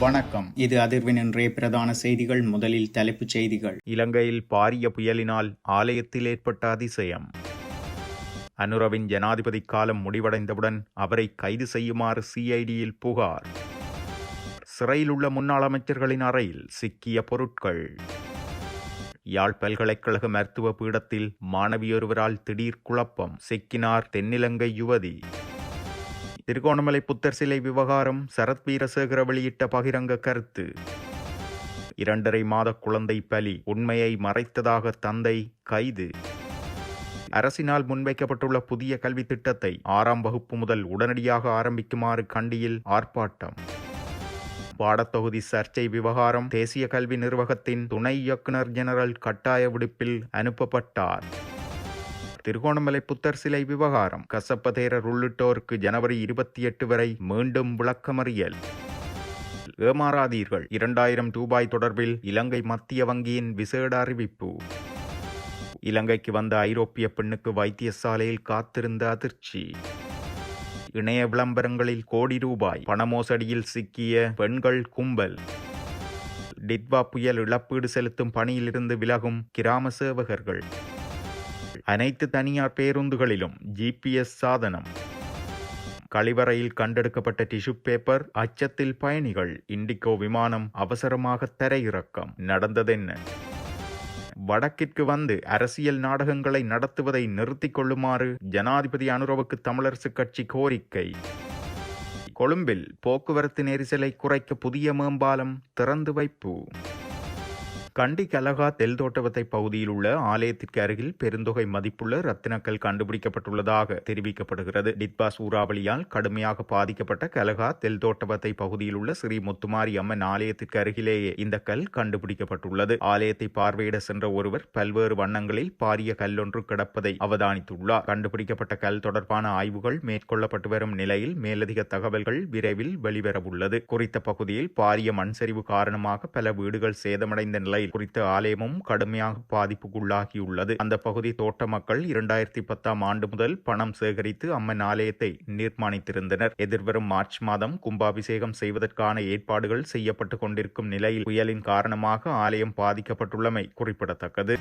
வணக்கம். இது அதிர்வின் இன்றைய பிரதான செய்திகள். முதலில் தலைப்புச் செய்திகள். இலங்கையில் பாரிய புயலினால் ஆலயத்தில் ஏற்பட்ட அதிசயம். அனுரவின் ஜனாதிபதி காலம் முடிவடைந்தவுடன் அவரை கைது செய்யுமாறு சிஐடியில் புகார். சிறையில் உள்ள முன்னாள் அமைச்சர்களின் அறையில் சிக்கிய பொருட்கள். யாழ் பல்கலைக்கழக மருத்துவ பீடத்தில் மாணவியொருவரால் திடீர் குழப்பம், சிக்கினார் தென்னிலங்கை யுவதி. திருகோணமலை புத்தர் சிலை விவகாரம், சரத் வீரசேகர வெளியிட்ட பகிரங்க கருத்து. 2.5 மாத குழந்தை பலி, உண்மையை மறைத்ததாக தந்தை கைது. அரசினால் முன்வைக்கப்பட்டுள்ள புதிய கல்வி திட்டத்தை 6ஆம் வகுப்பு முதல் உடனடியாக ஆரம்பிக்குமாறு கண்டியில் ஆர்ப்பாட்டம். பாடத்தொகுதி சர்ச்சை விவகாரம், தேசிய கல்வி நிர்வாகத்தின் துணை இயக்குனர் ஜெனரல் கட்டாய விடுப்பில் அனுப்பப்பட்டார். திருகோணமலை புத்தர் சிலை விவகாரம், கசப்பதேரர் உள்ளிட்டோருக்கு ஜனவரி 28 வரை மீண்டும் விளக்கமறியல். ஏமாறாதீர்கள், 2000 ரூபாய் தொடர்பில் இலங்கை மத்திய வங்கியின் விசேட அறிவிப்பு. இலங்கைக்கு வந்த ஐரோப்பிய பெண்ணுக்கு வைத்தியசாலையில் காத்திருந்த அதிர்ச்சி. இணைய விளம்பரங்களில் கோடி ரூபாய் பண மோசடியில் சிக்கிய பெண்கள் கும்பல். டிட்வா புயல் இழப்பீடு செலுத்தும் பணியிலிருந்து விலகும் கிராம சேவகர்கள். அனைத்து தனியார் பேருந்துகளிலும் GPS சாதனம். கழிவறையில் கண்டெடுக்கப்பட்ட டிஷ்யூ பேப்பர், அச்சத்தில் பயணிகள். இண்டிகோ விமானம் அவசரமாக தரையிறக்கம். நடந்ததென்ன? வடக்கிற்கு வந்து அரசியல் நாடகங்களை நடத்துவதை நிறுத்திக் கொள்ளுமாறு ஜனாதிபதி அனுரவுக்கு தமிழரசுக் கட்சி கோரிக்கை. கொழும்பில் போக்குவரத்து நெரிசலை குறைக்க புதிய மேம்பாலம் திறந்து வைப்பு. கண்டி கலகா தெல்தோட்டவத்தை பகுதியில் உள்ள ஆலயத்திற்கு அருகில் பெருந்தொகை மதிப்புள்ள ரத்தினக்கல் கண்டுபிடிக்கப்பட்டுள்ளதாக தெரிவிக்கப்படுகிறது. டிட்வா சூறாவளியால் கடுமையாக பாதிக்கப்பட்ட கலகா தெல்தோட்டவத்தை பகுதியில் உள்ள ஸ்ரீ முத்துமாரி அம்மன் ஆலயத்திற்கு அருகிலேயே இந்த கல் கண்டுபிடிக்கப்பட்டுள்ளது. ஆலயத்தை பார்வையிட சென்ற ஒருவர் பல்வேறு வண்ணங்களில் பாரிய கல்லொன்று கிடப்பதை அவதானித்துள்ளார். கண்டுபிடிக்கப்பட்ட கல் தொடர்பான ஆய்வுகள் மேற்கொள்ளப்பட்டு வரும் நிலையில் மேலதிக தகவல்கள் விரைவில் வெளிவரவுள்ளது. குறித்த பகுதியில் பாரிய மண் சரிவு காரணமாக பல வீடுகள் சேதமடைந்த நிலையில் குறித்த ஆலயமும் கடுமையாக பாதிப்புக்குள்ளாகியுள்ளது. அந்த பகுதி தோட்ட மக்கள் 2010ஆம் ஆண்டு முதல் பணம் சேகரித்து அம்மன் ஆலயத்தை நிர்மாணித்திருந்தனர். எதிர்வரும் மார்ச் மாதம் கும்பாபிஷேகம் செய்வதற்கான ஏற்பாடுகள் செய்யப்பட்டு கொண்டிருக்கும் நிலையில் புயலின் காரணமாக ஆலயம் பாதிக்கப்பட்டுள்ளமை குறிப்பிடத்தக்கது.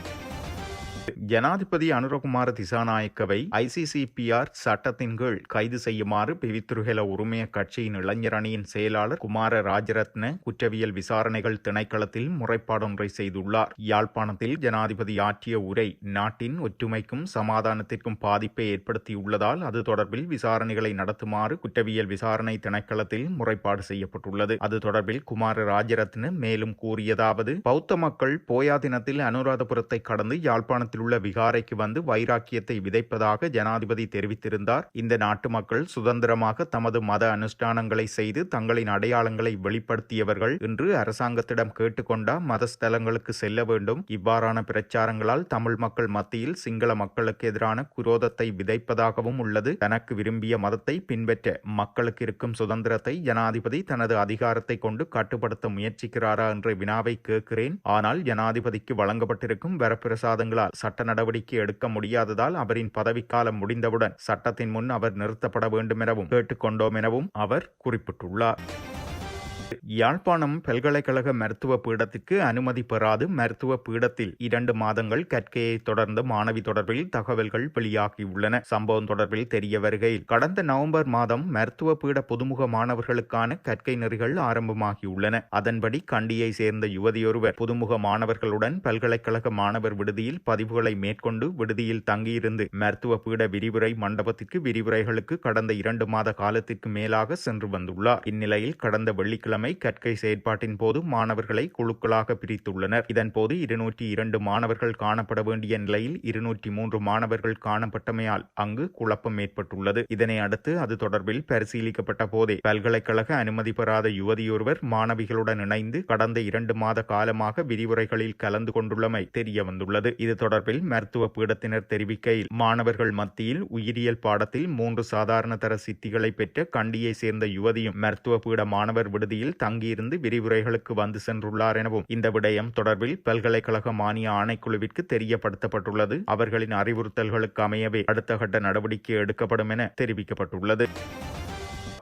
ஜனாதிபதி அனுரகுமார திசாநாயக்கவை ICCPR சட்டத்தின் கீழ் கைது செய்யுமாறு பிவித்துருகெல உரிமைய கட்சியின் இளைஞர் அணியின் செயலாளர் குமார ராஜரத்ன குற்றவியல் விசாரணைகள் திணைக்களத்தில் முறைப்பாடொன்றை செய்துள்ளார். யாழ்ப்பாணத்தில் ஜனாதிபதி ஆற்றிய உரை நாட்டின் ஒற்றுமைக்கும் சமாதானத்திற்கும் பாதிப்பை ஏற்படுத்தியுள்ளதால் அது தொடர்பில் விசாரணைகளை நடத்துமாறு குற்றவியல் விசாரணை திணைக்களத்தில் முறைப்பாடு செய்யப்பட்டுள்ளது. அது தொடர்பில் குமார ராஜரத்ன மேலும் கூறியதாவது: பௌத்த மக்கள் போயா தினத்தில் அனுராதபுரத்தை கடந்து யாழ்ப்பாணத்தில் உள்ள விகாரைக்கு வந்து வைராக்கியத்தை விதைப்பதாக ஜனாதிபதி தெரிவித்திருந்தார். இந்த நாட்டு மக்கள் சுதந்திரமாக தமது மத அனுஷ்டானங்களை செய்து தங்களின் அடையாளங்களை வெளிப்படுத்தியவர்கள். இன்று அரசாங்கத்திடம் கேட்டுக்கொண்ட மத ஸ்தலங்களுக்கு செல்ல வேண்டும். இவ்வாறான பிரச்சாரங்களால் தமிழ் மக்கள் மத்தியில் சிங்கள மக்களுக்கு எதிரான குரோதத்தை விதைப்பதாகவும் உள்ளது. தனக்கு விரும்பிய மதத்தை பின்பற்ற மக்களுக்கு இருக்கும் சுதந்திரத்தை ஜனாதிபதி தனது அதிகாரத்தை கொண்டு கட்டுப்படுத்த முயற்சிக்கிறாரா என்ற வினாவை கேட்கிறேன். ஆனால் ஜனாதிபதிக்கு வழங்கப்பட்டிருக்கும் வரப்பிரசாதங்களால் சட்ட நடவடிக்கை எடுக்க முடியாததால் அவரின் பதவிக்காலம் முடிந்தவுடன் சட்டத்தின் முன் அவர் நிறுத்தப்பட வேண்டும் எனவும் கேட்டுக்கொண்டோம் எனவும் அவர் குறிப்பிட்டுள்ளார். யாழ்ப்பாணம் பல்கலைக்கழக மருத்துவ பீடத்திற்கு அனுமதி பெறாது மருத்துவ பீடத்தில் 2 மாதங்கள் கற்கையை தொடர்ந்த மாணவி தொடர்பில் தகவல்கள் வெளியாகியுள்ளன. சம்பவம் தொடர்பில் தெரிய வருகையில் கடந்த நவம்பர் மாதம் மருத்துவ பீட புதுமுக மாணவர்களுக்கான கற்கை நெறிகள் ஆரம்பமாகியுள்ளன. அதன்படி கண்டியை சேர்ந்த யுவதியொருவர் புதுமுக மாணவர்களுடன் பல்கலைக்கழக மாணவர் விடுதியில் பதிவுகளை மேற்கொண்டு விடுதியில் தங்கியிருந்து மருத்துவ பீட விரிவுரை மண்டபத்திற்கு விரிவுரைகளுக்கு கடந்த 2 மாத காலத்திற்கு மேலாக சென்று வந்துள்ளார். இந்நிலையில் கடந்த வெள்ளிக்கிழமை கற்கை செயற்பாட்டின் போது மாணவர்களை குழுக்களாக பிரித்துள்ளனர். இதன்போது 202 மாணவர்கள் காணப்பட வேண்டிய நிலையில் 203 மாணவர்கள் காணப்பட்டமையால் அங்கு குழப்பம் ஏற்பட்டுள்ளது. இதனை அடுத்து அது தொடர்பில் பரிசீலிக்கப்பட்ட போதே பல்கலைக்கழக அனுமதி பெறாத யுவதியொருவர் மாணவிகளுடன் இணைந்து கடந்த 2 மாத காலமாக விரிவுரைகளில் கலந்து கொண்டுள்ளமை தெரிய வந்துள்ளது. இது தொடர்பில் மருத்துவ பீடத்தினர் தெரிவிக்கையில் மாணவர்கள் மத்தியில் உயிரியல் பாடத்தில் 3 சாதாரண தர சித்திகளை பெற்ற கண்டியை சேர்ந்த யுவதியும் மருத்துவ பீட மாணவர் விடுதியில் தங்கியிருந்து விரிவுரைகளுக்கு வந்து சென்றுள்ளார் எனவும் இந்த விடயம் தொடர்பில் பல்கலைக்கழக மானிய ஆணைக்குழுவிற்கு தெரியப்படுத்தப்பட்டுள்ளது. அவர்களின் அறிவுறுத்தல்களுக்கு அமையவே அடுத்த கட்ட நடவடிக்கை எடுக்கப்படும் என தெரிவிக்கப்பட்டுள்ளது.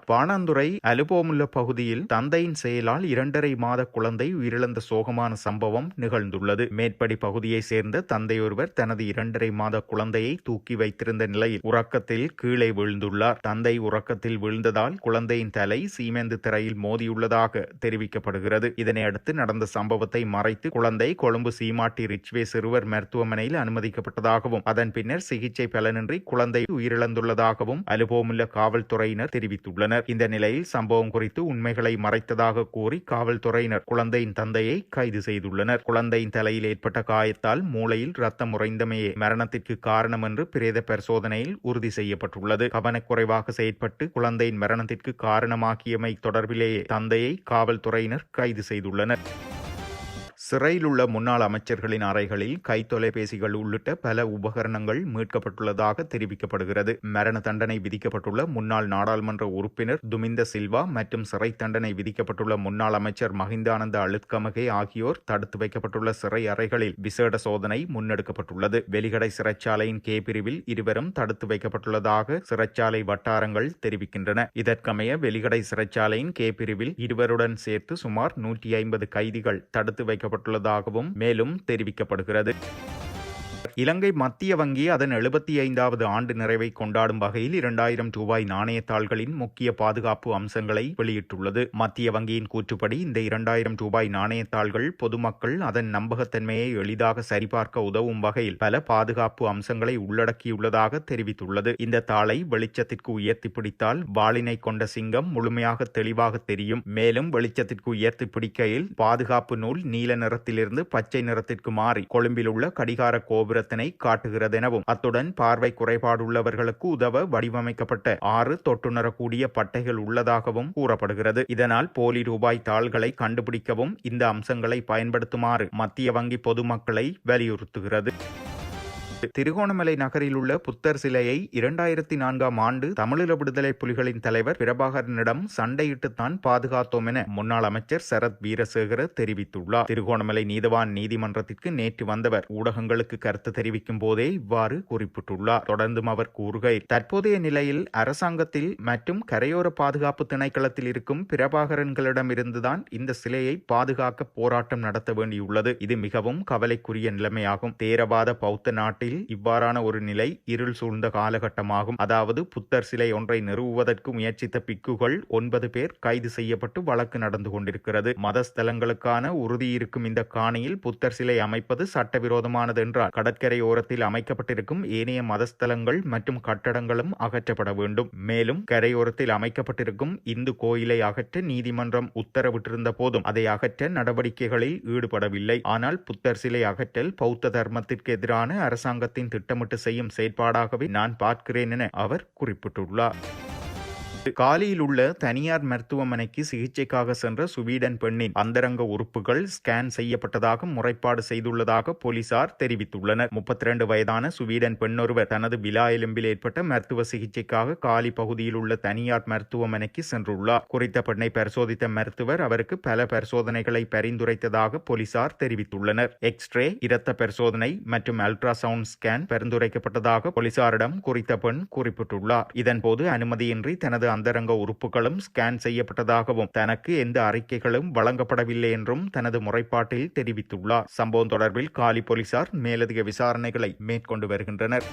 பாணந்துறை அலுபோமுல்ல பகுதியில் தந்தையின் செயலால் 2.5 மாத குழந்தை உயிரிழந்த சோகமான சம்பவம் நிகழ்ந்துள்ளது. மேற்படி பகுதியை சேர்ந்த தந்தை ஒருவர் தனது 2.5 மாத குழந்தையை தூக்கி வைத்திருந்த நிலையில் உறக்கத்தில் கீழே வீழ்ந்துள்ளார். தந்தை உறக்கத்தில் வீழ்ந்ததால் குழந்தையின் தலை சீமெந்து திரையில் மோதியுள்ளதாக தெரிவிக்கப்படுகிறது. இதனையடுத்து நடந்த சம்பவத்தை மறைத்து குழந்தை கொழும்பு சீமாட்டி ரிச்வே சிறுவர் மருத்துவமனையில் அனுமதிக்கப்பட்டதாகவும் அதன் பின்னர் சிகிச்சை பலனின்றி குழந்தை உயிரிழந்துள்ளதாகவும் அலுபோமுல்ல காவல்துறையினர் தெரிவித்துள்ளனர். இந்த நிலையில் சம்பவம் குறித்து உண்மைகளை மறைத்ததாக கூறி காவல்துறையினர் குழந்தையின் தந்தையை கைது செய்துள்ளனர். குழந்தையின் தலையில் ஏற்பட்ட காயத்தால் மூளையில் ரத்தம் உறைந்தமையே மரணத்திற்கு காரணம் என்று பிரேத பரிசோதனையில் உறுதி செய்யப்பட்டுள்ளது. கவனக்குறைவாக செயற்பட்டு குழந்தையின் மரணத்திற்கு காரணமாக்கியமை தொடர்பிலேயே தந்தையை காவல்துறையினர் கைது செய்துள்ளனர். சிறையில் உள்ள முன்னாள் அமைச்சர்களின் அறைகளில் கைத்தொலைபேசிகள் உள்ளிட்ட பல உபகரணங்கள் மீட்கப்பட்டுள்ளதாக தெரிவிக்கப்படுகிறது. மரண தண்டனை விதிக்கப்பட்டுள்ள முன்னாள் நாடாளுமன்ற உறுப்பினர் துமிந்த சில்வா மற்றும் சிறை தண்டனை விதிக்கப்பட்டுள்ள முன்னாள் அமைச்சர் மஹிந்தானந்த அழுத்கமகே ஆகியோர் தடுத்து வைக்கப்பட்டுள்ள சிறை அறைகளில் விசேட சோதனை முன்னெடுக்கப்பட்டுள்ளது. வெலிகடை சிறைச்சாலையின் கே பிரிவில் இருவரும் தடுத்து வைக்கப்பட்டுள்ளதாக சிறைச்சாலை வட்டாரங்கள் தெரிவிக்கின்றன. இதற்கமைய வெலிகடை சிறைச்சாலையின் கே பிரிவில் இருவருடன் சேர்த்து சுமார் 150 கைதிகள் தடுத்து வைக்கப்பட்டுள்ளதாகவும் மேலும் தெரிவிக்கப்படுகிறது. இலங்கை மத்திய வங்கி அதன் 75வது ஆண்டு நிறைவை கொண்டாடும் வகையில் 2000 ரூபாய் நாணயத்தாள்களின் முக்கிய பாதுகாப்பு அம்சங்களை வெளியிட்டுள்ளது. மத்திய வங்கியின் கூற்றுப்படி இந்த 2000 ரூபாய் நாணயத்தாள்கள் பொதுமக்கள் அதன் நம்பகத்தன்மையை எளிதாக சரிபார்க்க உதவும் வகையில் பல பாதுகாப்பு அம்சங்களை உள்ளடக்கியுள்ளதாக தெரிவித்துள்ளது. இந்த தாளை வெளிச்சத்திற்கு உயர்த்தி பிடித்தால் வாளினை கொண்ட சிங்கம் முழுமையாக தெளிவாக தெரியும். மேலும் வெளிச்சத்திற்கு உயர்த்தி பிடிக்கையில் பாதுகாப்பு நூல் நீல நிறத்திலிருந்து பச்சை நிறத்திற்கு மாறி கொழும்பில் உள்ள கடிகார கோபுர காட்டுகிறதெனவும் அத்துடன் பார்வை குறைபாடுள்ளவர்களுக்கு உதவ வடிவமைக்கப்பட்ட 6 தொட்டுணரக்கூடிய பட்டைகள் உள்ளதாகவும் கூறப்படுகிறது. இதனால் போலி ரூபாய் தாள்களை கண்டுபிடிக்கவும் இந்த அம்சங்களை பயன்படுத்துமாறு மத்திய வங்கி பொதுமக்களை வலியுறுத்துகிறது. திருகோணமலை நகரில் உள்ள புத்தர் சிலையை 2004ஆம் ஆண்டு தமிழீழ விடுதலை புலிகளின் தலைவர் பிரபாகரனிடம் சண்டையிட்டுத்தான் பாதுகாத்தோம் என முன்னாள் அமைச்சர் சரத் வீரசேகர தெரிவித்துள்ளார். திருகோணமலை நீதவான் நீதிமன்றத்திற்கு நேற்று வந்தவர் ஊடகங்களுக்கு கருத்து தெரிவிக்கும் போதே இவ்வாறு குறிப்பிட்டுள்ளார். தொடர்ந்தும் அவர் கூறுகையில், தற்போதைய நிலையில் அரசாங்கத்தில் மற்றும் கரையோர பாதுகாப்பு திணைக்களத்தில் இருக்கும் பிரபாகரன்களிடமிருந்துதான் இந்த சிலையை பாதுகாக்க போராட்டம் நடத்த வேண்டியுள்ளது. இது மிகவும் கவலைக்குரிய நிலைமையாகும். தேரவாத பௌத்த நாட்டில் இவ்வாறான ஒரு நிலை இருள் சூழ்ந்த காலகட்டமாகும். அதாவது புத்தர் சிலை ஒன்றை நிறுவுவதற்கு முயற்சித்த பிக்குகள் 9 பேர் கைது செய்யப்பட்டு வழக்கு நடந்து கொண்டிருக்கிறது. மதஸ்தலங்களுக்கான உறுதி இருக்கும் இந்த காணியில் புத்தர் சிலை அமைப்பது சட்டவிரோதமானது என்றால் கடற்கரை ஓரத்தில் அமைக்கப்பட்டிருக்கும் ஏனைய மதஸ்தலங்கள் மற்றும் கட்டடங்களும் அகற்றப்பட வேண்டும். மேலும் கரையோரத்தில் அமைக்கப்பட்டிருக்கும் இந்து கோயிலை அகற்ற நீதிமன்றம் உத்தரவிட்டிருந்த போதும் அதை அகற்ற நடவடிக்கைகளில் ஈடுபடவில்லை. ஆனால் புத்தர் சிலை அகற்றல் பௌத்த தர்மத்திற்கு எதிரான அரசாங்கத்தின் திட்டமிட்டு செய்யும் செயற்பாடாகவே நான் பார்க்கிறேன் என அவர் குறிப்பிட்டுள்ளார். காலியில் உள்ள தனியார் மருத்துவமனைக்கு சிகிச்சைக்காக சென்ற சுவீடன் பெண்ணின் அந்தரங்க உறுப்புகள் ஸ்கேன் செய்யப்பட்டதாக முறைப்பாடு செய்துள்ளதாக போலீசார் தெரிவித்துள்ளனர். 32 வயதான சுவீடன் பெண்ணொருவர் தனது விலா எலும்பில் ஏற்பட்ட மருத்துவ சிகிச்சைக்காக காலி பகுதியில் உள்ள தனியார் மருத்துவமனைக்கு சென்றுள்ளார். குறித்த பெண்ணை பரிசோதித்த மருத்துவர் அவருக்கு பல பரிசோதனைகளை பரிந்துரைத்ததாக போலீசார் தெரிவித்துள்ளனர். எக்ஸ்ரே, இரத்த பரிசோதனை மற்றும் அல்ட்ராசவுண்ட் ஸ்கேன் பரிந்துரைக்கப்பட்டதாக போலீசாரிடம் குறித்த பெண் குறிப்பிட்டுள்ளார். இதன்போது அனுமதியின்றி தனது அந்தரங்க உறுப்புகளும் ஸ்கேன் செய்யப்பட்டதாகவும் தனக்கு எந்த அறிக்கைகளும் வழங்கப்படவில்லை என்றும் தனது முறைப்பாட்டில் தெரிவித்துள்ளார். சம்பவம் தொடர்பில் காலி போலீசார் மேலதிக விசாரணைகளை மேற்கொண்டு வருகின்றனர்.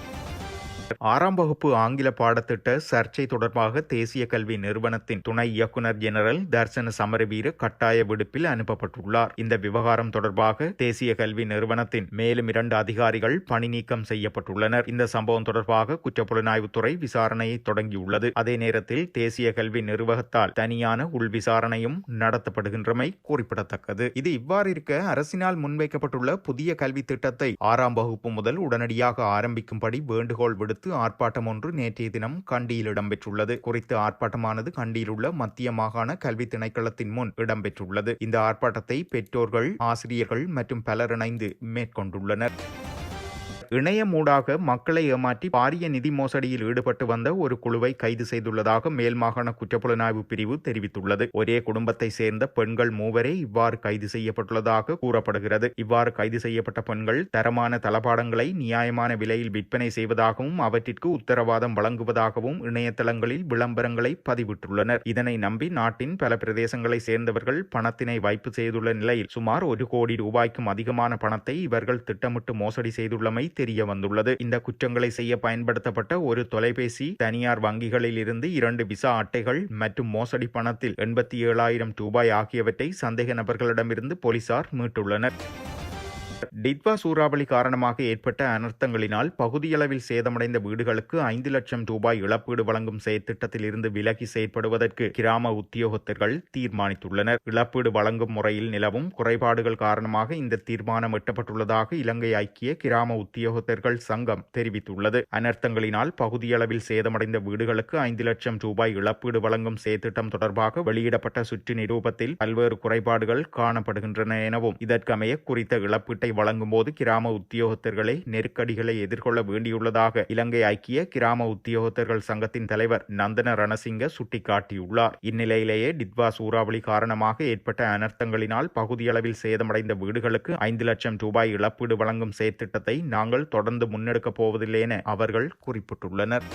6ஆம் வகுப்பு ஆங்கில பாடத்திட்ட சர்ச்சை தொடர்பாக தேசிய கல்வி நிறுவனத்தின் துணை இயக்குநர் ஜெனரல் தர்சன சமரவீர கட்டாய விடுப்பில் அனுப்பப்பட்டுள்ளார். இந்த விவகாரம் தொடர்பாக தேசிய கல்வி நிறுவனத்தின் மேலும் 2 அதிகாரிகள் பணி நீக்கம் செய்யப்பட்டுள்ளனர். இந்த சம்பவம் தொடர்பாக குற்றப்புலனாய்வுத்துறை விசாரணையை தொடங்கியுள்ளது. அதே நேரத்தில் தேசிய கல்வி நிர்வாகத்தால் தனியான உள் விசாரணையும் நடத்தப்படுகின்றமை குறிப்பிடத்தக்கது. இது இவ்வாறு இருக்க அரசினால் முன்வைக்கப்பட்டுள்ள புதிய கல்வி திட்டத்தை 6ஆம் வகுப்பு முதல் உடனடியாக ஆரம்பிக்கும்படி வேண்டுகோள் விடுத்து ஆர்ப்பாட்டம் ஒன்று நேற்றைய தினம் கண்டியில் இடம்பெற்றுள்ளது. குறித்த ஆர்ப்பாட்டமானது கண்டியில் உள்ள மத்திய மாகாண கல்வி திணைக்களத்தின் முன் இடம்பெற்றுள்ளது. இந்த ஆர்ப்பாட்டத்தை பெற்றோர்கள், ஆசிரியர்கள் மற்றும் பலர் இணைந்து மேற்கொண்டுள்ளனர். இணையமூடாக மக்களை ஏமாற்றி பாரிய நிதி மோசடியில் ஈடுபட்டு வந்த ஒரு குழுவை கைது செய்துள்ளதாக மேல் மாகாண குற்றப்புலனாய்வு பிரிவு தெரிவித்துள்ளது. ஒரே குடும்பத்தை சேர்ந்த பெண்கள் 3 இவ்வாறு கைது செய்யப்பட்டுள்ளதாக கூறப்படுகிறது. இவ்வாறு கைது செய்யப்பட்ட பெண்கள் தரமான தளபாடங்களை நியாயமான விலையில் விற்பனை செய்வதாகவும் அவற்றிற்கு உத்தரவாதம் வழங்குவதாகவும் இணையதளங்களில் விளம்பரங்களை பதிவிட்டுள்ளனர். இதனை நம்பி நாட்டின் பல பிரதேசங்களை சேர்ந்தவர்கள் பணத்தினை வைப்பு செய்துள்ள நிலையில் சுமார் 1 கோடி ரூபாய்க்கும் அதிகமான பணத்தை இவர்கள் திட்டமிட்டு மோசடி செய்துள்ளமை தெரிய வந்துள்ளது. இந்த குற்றங்களை செய்ய பயன்படுத்தப்பட்ட ஒரு தொலைபேசி, தனியார் வங்கிகளில் இருந்து 2 விசா அட்டைகள் மற்றும் மோசடி பணத்தில் 87,000 ரூபாய் ஆகியவற்றை சந்தேக நபர்களிடமிருந்து போலீசார் மீட்டுள்ளனர். டிட்வா சூறாவளி காரணமாக ஏற்பட்ட அனர்த்தங்களினால் பகுதியளவில் சேதமடைந்த வீடுகளுக்கு 5 லட்சம் ரூபாய் இழப்பீடு வழங்கும் செயற்திட்டத்தில் இருந்து விலகி செயற்படுவதற்கு கிராம உத்தியோகத்தர்கள் தீர்மானித்துள்ளனர். இழப்பீடு வழங்கும் முறையில் நிலவும் குறைபாடுகள் காரணமாக இந்த தீர்மானம் எட்டப்பட்டுள்ளதாக இலங்கை ஐக்கிய கிராம உத்தியோகத்தர்கள் சங்கம் தெரிவித்துள்ளது. அனர்த்தங்களினால் பகுதியளவில் சேதமடைந்த வீடுகளுக்கு 5 லட்சம் ரூபாய் இழப்பீடு வழங்கும் செயற்திட்டம் தொடர்பாக வெளியிடப்பட்ட சுற்று நிரூபத்தில் பல்வேறு குறைபாடுகள் காணப்படுகின்றன எனவும் இதற்கமைய குறித்த இழப்பீட்டை வழங்கும் போது கிராம உத்தியோகத்தர்களே நெருக்கடிகளை எதிர்கொள்ள வேண்டியுள்ளதாக இலங்கை ஐக்கிய கிராம உத்தியோகத்தர்கள் சங்கத்தின் தலைவர் நந்தன ரணசிங்க சுட்டிக்காட்டியுள்ளார். இந்நிலையிலேயே டிட்வா சூறாவளி காரணமாக ஏற்பட்ட அனர்த்தங்களினால் பகுதியளவில் சேதமடைந்த வீடுகளுக்கு 5 லட்சம் ரூபாய் இழப்பீடு வழங்கும் செயற்திட்டத்தை நாங்கள் தொடர்ந்து முன்னெடுக்கப் போவதில்லை என அவர்கள் குறிப்பிட்டுள்ளனர்.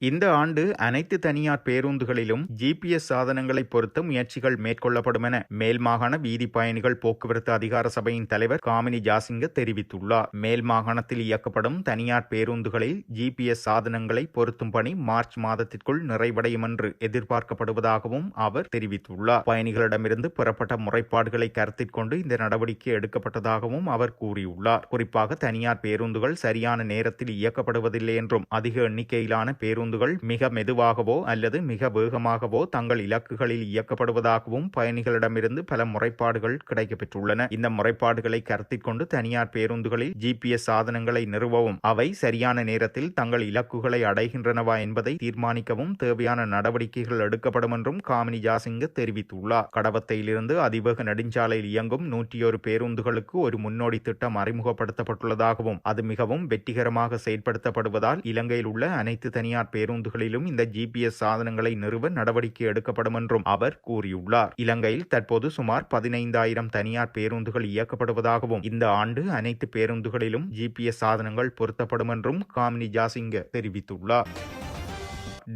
இந்த ஆண்டு அனைத்து தனியார் பேருந்துகளிலும் ஜிபிஎஸ் சாதனங்களை பொருத்த முயற்சிகள் மேற்கொள்ளப்படும் என மேல் மாகாண வீதி பயணிகள் போக்குவரத்து அதிகார சபையின் தலைவர் காமினி ஜாசிங்க தெரிவித்துள்ளார். மேல் மாகாணத்தில் இயக்கப்படும் தனியார் பேருந்துகளில் ஜிபிஎஸ் சாதனங்களை பொருத்தும் பணி மார்ச் மாதத்திற்குள் நிறைவடையும் என்று எதிர்பார்க்கப்படுவதாகவும் அவர் தெரிவித்துள்ளார். பயணிகளிடமிருந்து பெறப்பட்ட முறைப்பாடுகளை கருத்தில் கொண்டு இந்த நடவடிக்கை எடுக்கப்பட்டதாகவும் அவர் கூறியுள்ளார். குறிப்பாக தனியார் பேருந்துகள் சரியான நேரத்தில் இயக்கப்படுவதில்லை என்றும் அதிக எண்ணிக்கையிலான பேருந்துகள் மிக மெதுவாகவோ அல்லது மிக வேகமாகவோ தங்கள் இலக்குகளில் இயக்கப்படுவதாகவும் பயணிகளிடமிருந்து பல முறைப்பாடுகள் கிடைக்கப்பெற்றுள்ளன. இந்த முறைப்பாடுகளை கருத்தில் கொண்டு தனியார் பேருந்துகளில் ஜிபிஎஸ் சாதனங்களை நிறுவவும் அவை சரியான நேரத்தில் தங்கள் இலக்குகளை அடைகின்றனவா என்பதை தீர்மானிக்கவும் தேவையான நடவடிக்கைகள் எடுக்கப்படும் என்றும் காமினி ஜாசிங்க தெரிவித்துள்ளார். கடவத்தையிலிருந்து அதிவேக நெடுஞ்சாலையில் இயங்கும் 101 பேருந்துகளுக்கு ஒரு முன்னோடி திட்டம் அறிமுகப்படுத்தப்பட்டுள்ளதாகவும் அது மிகவும் வெற்றிகரமாக செயற்படுத்தப்படுவதால் இலங்கையில் உள்ள அனைத்து தனியார் பேருந்துகளிலும் இந்த ஜிபிஎஸ் சாதனங்களை நிறுவ நடவடிக்கை எடுக்கப்படும் என்றும் அவர் கூறியுள்ளார். இலங்கையில் தற்போது சுமார் 15,000 தனியார் பேருந்துகள் இயக்கப்படுவதாகவும் இந்த ஆண்டு அனைத்து பேருந்துகளிலும் ஜிபிஎஸ் சாதனங்கள் பொருத்தப்படும் என்றும் காமினி ஜாசிங்க தெரிவித்துள்ளார்.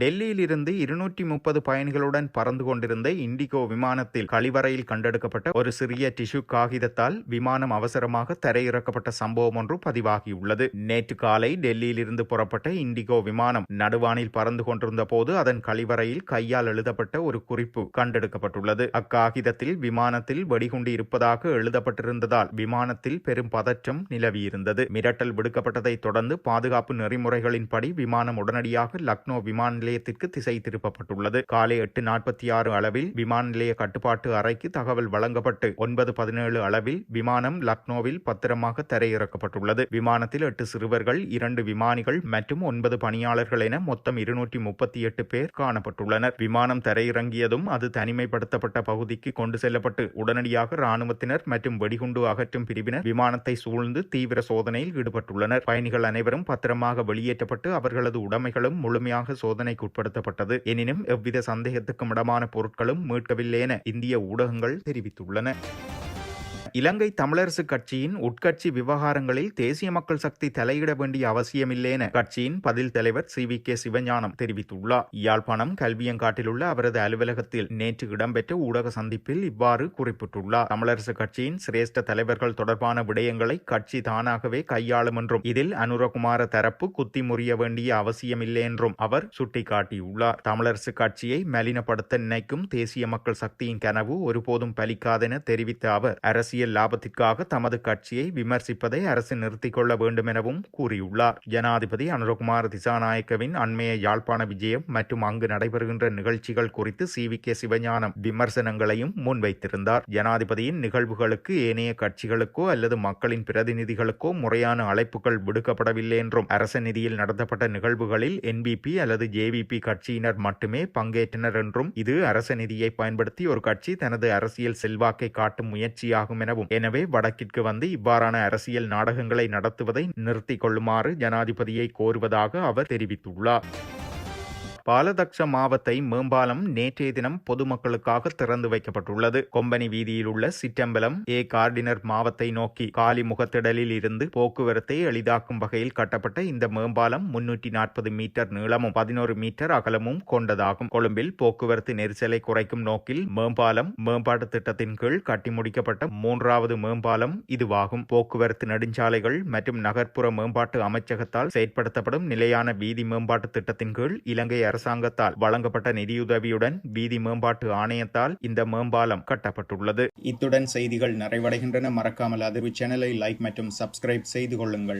டெல்லியில் இருந்து 230 பயணிகளுடன் பறந்து கொண்டிருந்த இண்டிகோ விமானத்தில் கழிவறையில் கண்டெடுக்கப்பட்ட ஒரு சிறிய டிஷ்யூ காகிதத்தால் விமானம் அவசரமாக தரையிறக்கப்பட்ட சம்பவம் ஒன்று பதிவாகியுள்ளது. நேற்று காலை டெல்லியில் இருந்து புறப்பட்ட இண்டிகோ விமானம் நடுவானில் பறந்து கொண்டிருந்த போது அதன் கழிவறையில் கையால் எழுதப்பட்ட ஒரு குறிப்பு கண்டெடுக்கப்பட்டுள்ளது. அக்காகிதத்தில் விமானத்தில் வெடிகுண்டு இருப்பதாக எழுதப்பட்டிருந்ததால் விமானத்தில் பெரும் பதற்றம் நிலவியிருந்தது. மிரட்டல் விடுக்கப்பட்டதை தொடர்ந்து பாதுகாப்பு நெறிமுறைகளின்படி விமானம் உடனடியாக லக்னோ விமான நிலையத்திற்கு திசை திருப்பப்பட்டுள்ளது. காலை 8:46 அளவில் விமான நிலைய கட்டுப்பாட்டு அறைக்கு தகவல் வழங்கப்பட்டு 9:17 அளவில் விமானம் லக்னோவில் பத்திரமாக தரையிறக்கப்பட்டுள்ளது. விமானத்தில் 8 சிறுவர்கள், 2 விமானிகள் மற்றும் 9 பணியாளர்கள் என மொத்தம் 238 பேர் காணப்பட்டுள்ளனர். விமானம் தரையிறங்கியதும் அது தனிமைப்படுத்தப்பட்ட பகுதிக்கு கொண்டு செல்லப்பட்டு உடனடியாக ராணுவத்தினர் மற்றும் வெடிகுண்டு அகற்றும் பிரிவினர் விமானத்தை சூழ்ந்து தீவிர சோதனையில் ஈடுபட்டுள்ளனர். பயணிகள் அனைவரும் பத்திரமாக வெளியேற்றப்பட்டு அவர்களது உடைமைகளும் முழுமையாக சோதனைக்கு உட்படுத்தப்பட்டது. எனினும் எவ்வித சந்தேகத்துக்கும் இடமான பொருட்களும் மீட்கவில்லை என இந்திய ஊடகங்கள் தெரிவித்துள்ளன. இலங்கை தமிழரசு கட்சியின் உட்கட்சி விவகாரங்களில் தேசிய மக்கள் சக்தி தலையிட வேண்டிய அவசியமில்லை என கட்சியின் பதில் தலைவர் CVK சிவஞானம் தெரிவித்துள்ளார். யாழ்ப்பாணம் கல்வியங்காட்டில் உள்ள அவரது அலுவலகத்தில் நேற்று இடம்பெற்ற ஊடக சந்திப்பில் இவ்வாறு குறிப்பிட்டுள்ளார். தமிழரசு கட்சியின் சிரேஷ்ட தலைவர்கள் தொடர்பான விடயங்களை கட்சி தானாகவே கையாளும் என்றும் இதில் அனுரகுமார தரப்பு குத்தி முறிய வேண்டிய அவசியமில்லை என்றும் அவர் சுட்டிக்காட்டியுள்ளார். தமிழரசு கட்சியை மலினப்படுத்த நினைக்கும் தேசிய மக்கள் சக்தியின் கனவு ஒருபோதும் பலிக்காதென தெரிவித்த அவர் அரசியல் லாபத்திற்காக தமது கட்சியை விமர்சிப்பதை அரசு நிறுத்திக் கொள்ள வேண்டும் எனவும் கூறியுள்ளார். ஜனாதிபதி அனுரகுமார திசாநாயக்கவின் அண்மைய யாழ்ப்பாண விஜயம் மற்றும் அங்கு நடைபெறுகின்ற நிகழ்ச்சிகள் குறித்து CVK சிவஞானம் விமர்சனங்களையும் முன்வைத்திருந்தார். ஜனாதிபதியின் நிகழ்வுகளுக்கு ஏனைய கட்சிகளுக்கோ அல்லது மக்களின் பிரதிநிதிகளுக்கோ முறையான அழைப்புகள் விடுக்கப்படவில்லை என்றும் அரச நிதியில் நடத்தப்பட்ட நிகழ்வுகளில் NBP அல்லது JVP கட்சியினர் மட்டுமே பங்கேற்றனர் என்றும் இது அரச நிதியை பயன்படுத்தி ஒரு கட்சி தனது அரசியல் செல்வாக்கை காட்டும் முயற்சியாகும் எனவும், எனவே வடக்கிற்கு வந்து இவ்வாறான அரசியல் நாடகங்களை நடத்துவதை நிறுத்திக் கொள்ளுமாறு ஜனாதிபதியை கோருவதாக அவர் தெரிவித்துள்ளார். பாலதக்ஷ மாவத்தை மேம்பாலம் நேற்றைய தினம் பொதுமக்களுக்காக திறந்து வைக்கப்பட்டுள்ளது. கொம்பனி வீதியில் உள்ள சிற்றம்பலம் கார்டினர் மாவத்தை நோக்கி காலி முகத்திடலில் இருந்து போக்குவரத்தை எளிதாக்கும் வகையில் கட்டப்பட்ட இந்த மேம்பாலம் 340 மீட்டர் நீளமும் 11 மீட்டர் அகலமும் கொண்டதாகும். கொழும்பில் போக்குவரத்து நெரிசலை குறைக்கும் நோக்கில் மேம்பாலம் மேம்பாட்டு திட்டத்தின் கீழ் கட்டி முடிக்கப்பட்ட 3வது மேம்பாலம் இதுவாகும். போக்குவரத்து நெடுஞ்சாலைகள் மற்றும் நகர்ப்புற மேம்பாட்டு அமைச்சகத்தால் செயற்படுத்தப்படும் நிலையான வீதி மேம்பாட்டு திட்டத்தின் கீழ் இலங்கை அரசாங்கத்தால் வழங்கப்பட்ட நிதியுதவியுடன் வீதி மேம்பாட்டு ஆணையத்தால் இந்த மேம்பாலம் கட்டப்பட்டுள்ளது. இத்துடன் செய்திகள் நிறைவடைகின்றன. மறக்காமல் அதிர்வு சேனலை லைக் மற்றும் சப்ஸ்கிரைப் செய்து கொள்ளுங்கள்.